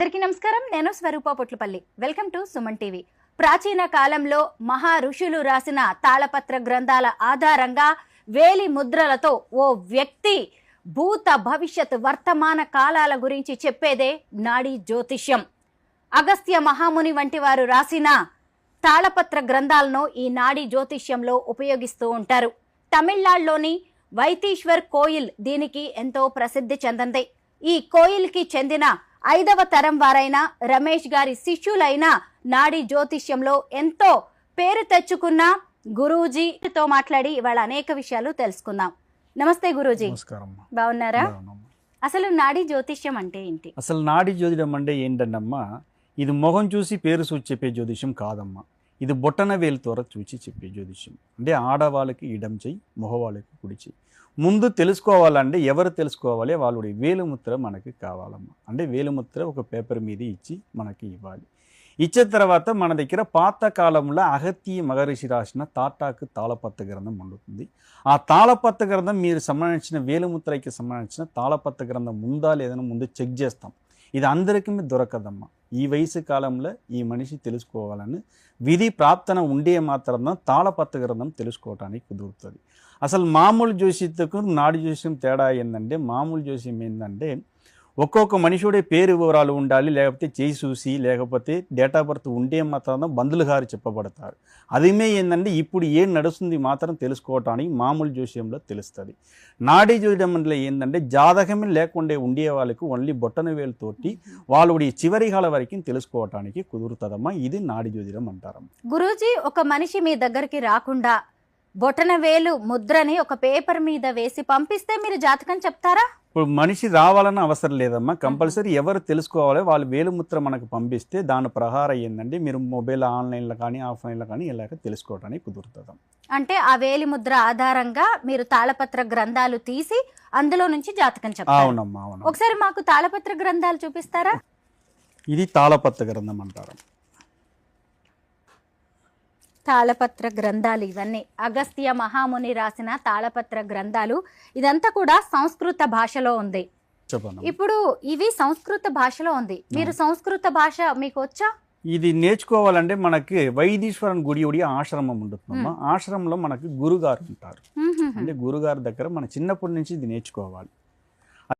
అందరికీ నమస్కారం. నేను Swaroopa Potlapalli. Welcome to Suman TV. ప్రాచీన కాలంలో మహా ఋషులు రాసిన తాళపత్ర గ్రంథాల ఆధారంగా వేలి ముద్రలతో ఓ వ్యక్తి భూత భవిష్యత్ వర్తమాన కాలాల గురించి చెప్పేదే నాడీ జ్యోతిష్యం. అగస్త్య మహాముని వంటి వారు రాసిన తాళపత్ర గ్రంథాలను ఈ నాడీ జ్యోతిష్యంలో ఉపయోగిస్తూ ఉంటారు. తమిళనాడులోని వైతీశ్వర్ కోయిల్ దీనికి ఎంతో ప్రసిద్ధి చెందింది. ఈ కోయిల్కి చెందిన 5వ తరం వారైన రమేష్ గారి శిష్యులైన నాడీ జ్యోతిష్యంలో ఎంతో పేరు తెచ్చుకున్న గురూజీతో మాట్లాడి ఇవాళ అనేక విషయాలు తెలుసుకుందాం. నమస్తే గురూజీ. బాగున్నారా? అసలు నాడీ జ్యోతిష్యం అంటే ఏంటి? అసలు నాడీ జ్యోతిషం అంటే ఏంటన్నమ్మా, ఇది మొహం చూసి పేరు చూసి చెప్పే జ్యోతిష్యం కాదమ్మా. ఇది బొట్టన వేలు త్వర చూసి చెప్పే జ్యోతిష్యం. అంటే ఆడవాళ్ళకి ఇడం చెయ్యి, మగవాళ్ళకి కుడి చెయ్యి. ముందు తెలుసుకోవాలంటే ఎవరు తెలుసుకోవాలి, వాళ్ళుడి వేలుముద్ర మనకి కావాలమ్మా. అంటే వేలుముద్ర ఒక పేపర్ మీద ఇచ్చి మనకి ఇవ్వాలి. ఇచ్చిన తర్వాత మన దగ్గర పాత కాలంలో అగత్య మహర్షి రాసిన తాటాకు తాళపత్ర గ్రంథం ఉంటుంది. ఆ తాళపత్ర గ్రంథం మీరు సంబంధించిన వేలుముద్రకి సంబంధించిన తాళపత్ర గ్రంథం ఉందా లేదని ముందు చెక్ చేస్తాం. ఇది అందరికీ దొరకదమ్మా. ఈ వయసు కాలంలో ఈ మనిషి తెలుసుకోవాలని విధి ప్రాప్తన ఉండే మాత్రం తాళపత్ర గ్రంథం తెలుసుకోవడానికి కుదురుతుంది. అసలు మామూలు జ్యోతిష్యకు నాడీ జ్యోతిష్యం తేడా ఏంటంటే, మామూలు జ్యోతిష్యం ఏంటంటే ఒక్కొక్క మనిషిడే పేరు వివరాలు ఉండాలి, లేకపోతే చేయి చూసి, లేకపోతే డేట్ ఆఫ్ బర్త్ ఉండే మాత్రం బంధువులు గారు చెప్పబడతారు. అదిమే ఏంటంటే ఇప్పుడు ఏం నడుస్తుంది మాత్రం తెలుసుకోవటానికి మామూలు జ్యోతిష్యంలో తెలుస్తుంది. నాడీ జ్యోతిష్యంలో ఏంటంటే జాతకమే లేకుండా ఉండే వాళ్ళకు ఓన్లీ బొట్టన వేలుతోటి వాళ్ళుడి చివరి కాల వరకు తెలుసుకోవటానికి కుదురుతుందమ్మా. ఇది నాడీ జ్యోతిష్యం అంటారమ్మా. గురూజీ, ఒక మనిషి మీ దగ్గరికి రాకుండా బొటన వేలు ముద్రని ఒక పేపర్ మీద వేసి పంపిస్తే మీరు జాతకం చెప్తారా? ఇప్పుడు మనిషి రావాలన్న అవసరం లేదమ్మా. కంపల్సరీ ఎవరు తెలుసుకోవాలి, వాళ్ళు వేలుముద్ర మనకు పంపిస్తే దాని ప్రకారం ఏంటంటే మీరు మొబైల్ ఆన్లైన్లో కానీ ఆఫ్లైన్లో కానీ ఇలాగ తెలుసుకోవడానికి కుదురుతుంది. అంటే ఆ వేలి ముద్ర ఆధారంగా మీరు తాళపత్ర గ్రంథాలు తీసి అందులో నుంచి జాతకం చెప్తారు? అవునమ్మా, అవును. ఒకసారి మాకు తాళపత్ర గ్రంథాలు చూపిస్తారా? ఇది తాళపత్ర గ్రంథం అంటారు. తాళపత్ర గ్రంథాలు ఇవన్నీ అగస్త్య మహాముని రాసిన తాళపత్ర గ్రంథాలు. ఇదంతా కూడా సంస్కృత భాషలో ఉంది. ఇప్పుడు ఇవి సంస్కృత భాషలో ఉంది. మీరు సంస్కృత భాష మీకు వచ్చా? ఇది నేర్చుకోవాలంటే మనకి వైదీశ్వరన్ గుడి ఆశ్రమం ఉంటుందమ్మా. ఆశ్రమంలో మనకి గురుగారు ఉంటారు. అంటే గురుగారి దగ్గర మన చిన్నప్పటి నుంచి ఇది నేర్చుకోవాలి.